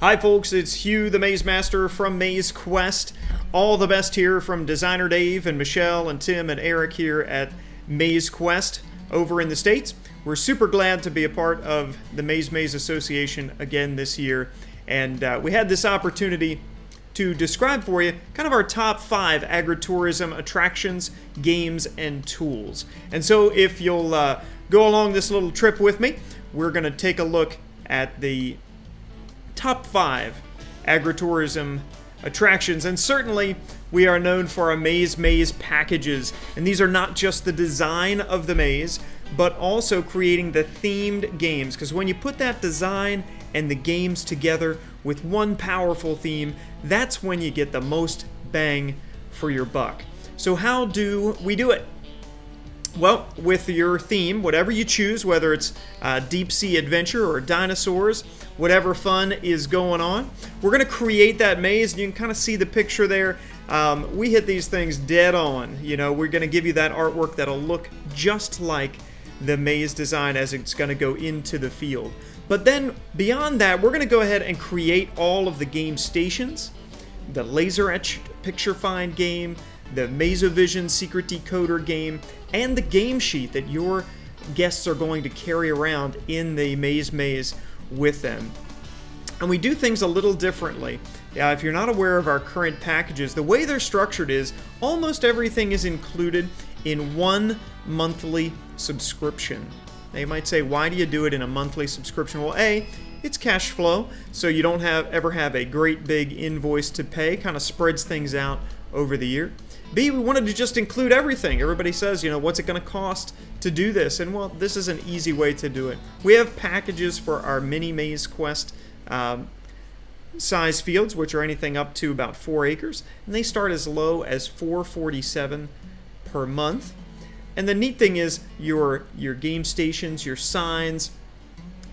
Hi folks, it's Hugh the Maize Master from Maize Quest. All the best here from designer Dave and Michelle and Tim and Eric here at Maize Quest over in the States. We're super glad to be a part of the Maize Association again this year, and we had this opportunity to describe for you kind of our top 5 agritourism attractions, games, and tools. And so if you'll go along this little trip with me, we're going to take a look at the top 5 agritourism attractions, and certainly we are known for our Maize packages, and these are not just the design of the maize but also creating the themed games, because when you put that design and the games together with one powerful theme, that's when you get the most bang for your buck. So how do we do it? Well, with your theme, whatever you choose, whether it's deep sea adventure or dinosaurs, whatever fun is going on, we're going to create that maze, and you can kind of see the picture there. We hit these things dead on. You know, we're going to give you that artwork that'll look just like the maze design as it's going to go into the field. But then beyond that, we're going to go ahead and create all of the game stations, the laser etched picture find game, the Maize-O-Vision secret decoder game, and the game sheet that your guests are going to carry around in the maze with them. And we do things a little differently. If you're not aware of our current packages, the way they're structured is almost everything is included in one monthly subscription. Now you might say, why do you do it in a monthly subscription? Well, A, it's cash flow, so you don't ever have a great big invoice to pay, kind of spreads things out over the year. B, we wanted to just include everything. Everybody says, what's it going to cost to do this? And well, this is an easy way to do it. We have packages for our mini Maize Quest size fields, which are anything up to about 4 acres, and they start as low as $4.47 per month. And the neat thing is your game stations, your signs,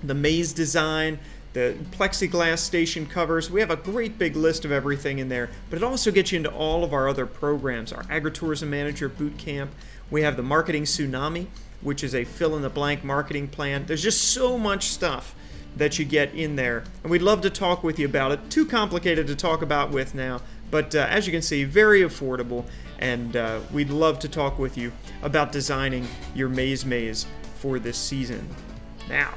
the maze design, the plexiglass station covers. We have a great big list of everything in there, but it also gets you into all of our other programs. Our Agritourism Manager Boot Camp. We have the Marketing Tsunami, which is a fill-in-the-blank marketing plan. There's just so much stuff that you get in there, and we'd love to talk with you about it. Too complicated to talk about with now, but as you can see, very affordable, and we'd love to talk with you about designing your maze for this season. Now,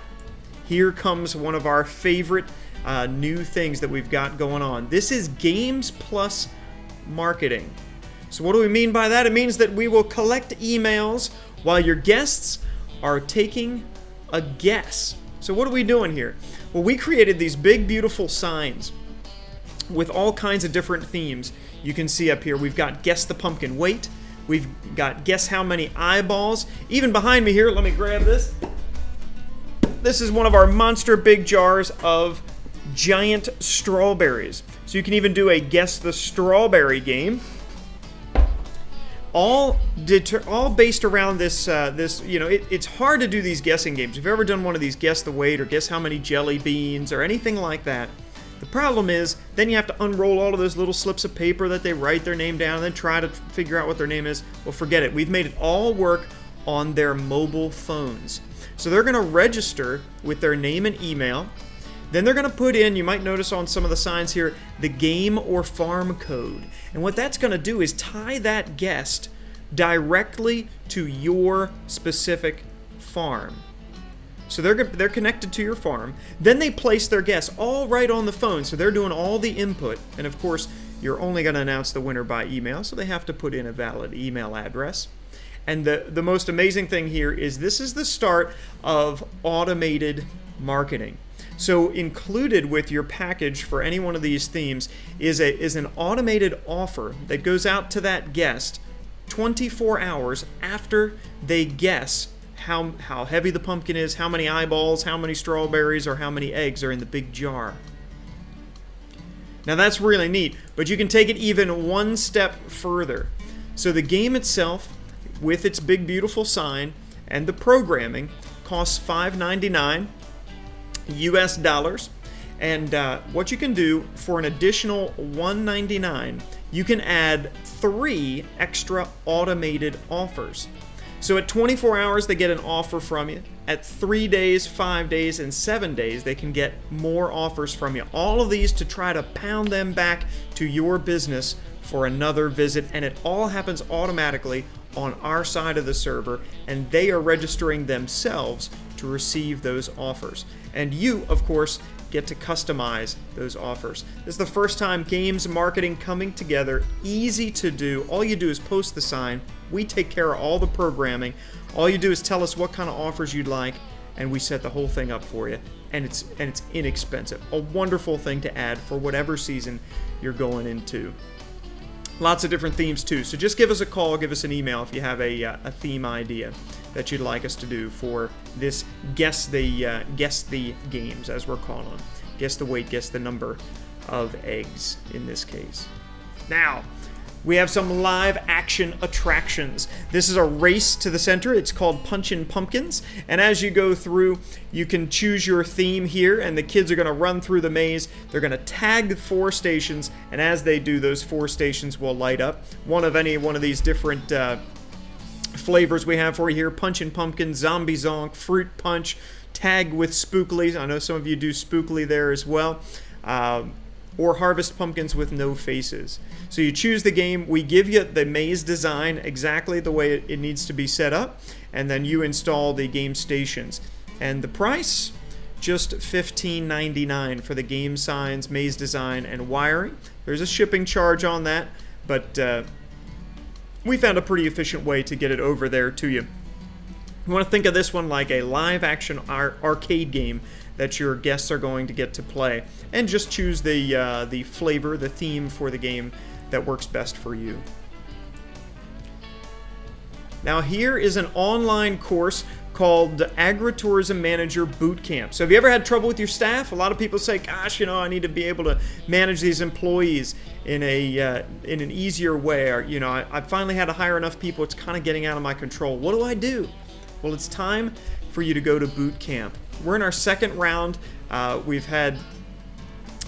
here comes one of our favorite new things that we've got going on. This is Games Plus Marketing. So what do we mean by that? It means that we will collect emails while your guests are taking a guess. So what are we doing here? Well, we created these big, beautiful signs with all kinds of different themes. You can see up here, we've got Guess the Pumpkin Weight. We've got Guess How Many Eyeballs. Even behind me here, let me grab this. This is one of our monster big jars of giant strawberries. So you can even do a Guess the Strawberry game. All based around this, it's hard to do these guessing games. If you've ever done one of these Guess the Weight or Guess How Many Jelly Beans or anything like that, the problem is then you have to unroll all of those little slips of paper that they write their name down and then try to figure out what their name is. Well, forget it. We've made it all work on their mobile phones. So they're going to register with their name and email. Then they're going to put in, you might notice on some of the signs here, the game or farm code. And what that's going to do is tie that guest directly to your specific farm. So they're connected to your farm. Then they place their guess all right on the phone. So they're doing all the input. And of course, you're only going to announce the winner by email. So they have to put in a valid email address. And the most amazing thing here is this is the start of automated marketing. So included with your package for any one of these themes is an automated offer that goes out to that guest 24 hours after they guess how heavy the pumpkin is, how many eyeballs, how many strawberries, or how many eggs are in the big jar. Now that's really neat, but you can take it even one step further. So the game itself, with its big beautiful sign and the programming, costs $5.99 US dollars, and what you can do for an additional $1.99, you can add 3 extra automated offers. So at 24 hours, they get an offer from you. At 3 days, 5 days, and 7 days, they can get more offers from you. All of these to try to pound them back to your business for another visit, and it all happens automatically on our side of the server, and they are registering themselves to receive those offers. And you, of course, get to customize those offers. This is the first time games marketing coming together, easy to do. All you do is post the sign. We take care of all the programming. All you do is tell us what kind of offers you'd like, and we set the whole thing up for you. And it's inexpensive. A wonderful thing to add for whatever season you're going into. Lots of different themes too. So just give us a call, give us an email if you have a theme idea that you'd like us to do for this guess the games, as we're calling them. Guess the weight, guess the number of eggs in this case. Now, we have some live action attractions. This is a race to the center. It's called Punchin' Pumpkins. And as you go through, you can choose your theme here, and the kids are going to run through the maze. They're going to tag the 4 stations, and as they do, those 4 stations will light up. One of these different flavors we have for you here: Punchin' Pumpkin, Zombie Zonk, Fruit Punch, Tag with Spookly. I know some of you do Spookly there as well. Or Harvest Pumpkins with no faces. So you choose the game, we give you the maze design exactly the way it needs to be set up, and then you install the game stations. And the price, just $15.99 for the game signs, maze design, and wiring. There's a shipping charge on that, but we found a pretty efficient way to get it over there to you. You want to think of this one like a live action arcade game that your guests are going to get to play, and just choose the flavor, the theme for the game that works best for you. Now here is an online course called Agritourism Manager Bootcamp. So have you ever had trouble with your staff? A lot of people say, gosh, I need to be able to manage these employees in an easier way. Or, I finally had to hire enough people, it's kind of getting out of my control. What do I do? Well, it's time for you to go to boot camp. We're in our second round. We've had,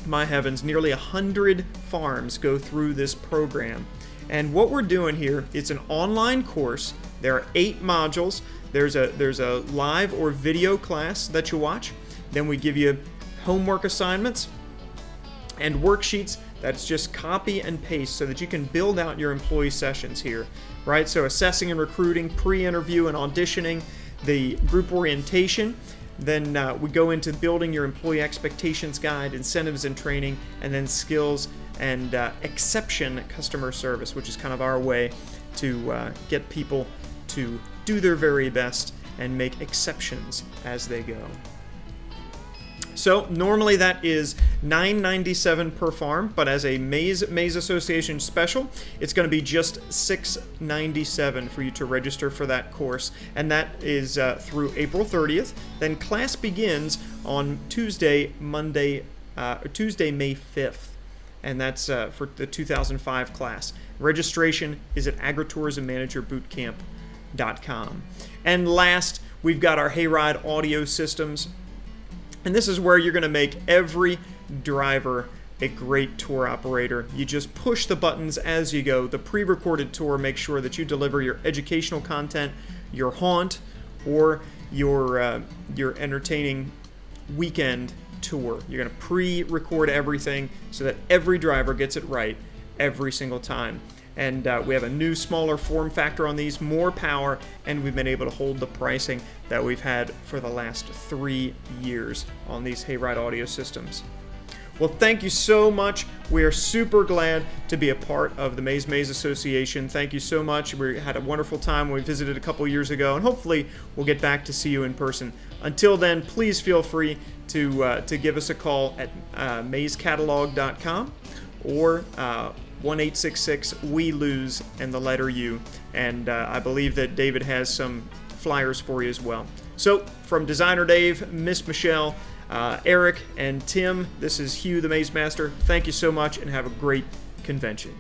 my heavens, nearly 100 farms go through this program. And what we're doing here, it's an online course. There are 8 modules. There's a live or video class that you watch. Then we give you homework assignments and worksheets that's just copy and paste so that you can build out your employee sessions here, right? So assessing and recruiting, pre-interview and auditioning, the group orientation. Then we go into building your employee expectations guide, incentives and training, and then skills and exception customer service, which is kind of our way to get people to do their very best and make exceptions as they go. So normally that is $9.97 per farm, but as a Maize Association special, it's going to be just $6.97 for you to register for that course, and that is through April 30th. Then class begins on Tuesday, May 5th, and that's for the 2005 class. Registration is at agritourismmanagerbootcamp.com. And last, we've got our Hayride audio systems. And this is where you're going to make every driver a great tour operator. You just push the buttons as you go. The pre-recorded tour makes sure that you deliver your educational content, your haunt, or your entertaining weekend tour. You're going to pre-record everything so that every driver gets it right every single time. And we have a new, smaller form factor on these, more power, and we've been able to hold the pricing that we've had for the last 3 years on these Hayride audio systems. Well, thank you so much. We are super glad to be a part of the Maize Association. Thank you so much. We had a wonderful time when we visited a couple years ago, and hopefully we'll get back to see you in person. Until then, please feel free to give us a call at maizecatalog.com or 1-866-WE-LOSE and the letter U. And I believe that David has some flyers for you as well. So from Designer Dave, Miss Michelle, Eric, and Tim, this is Hugh the Maze Master. Thank you so much and have a great convention.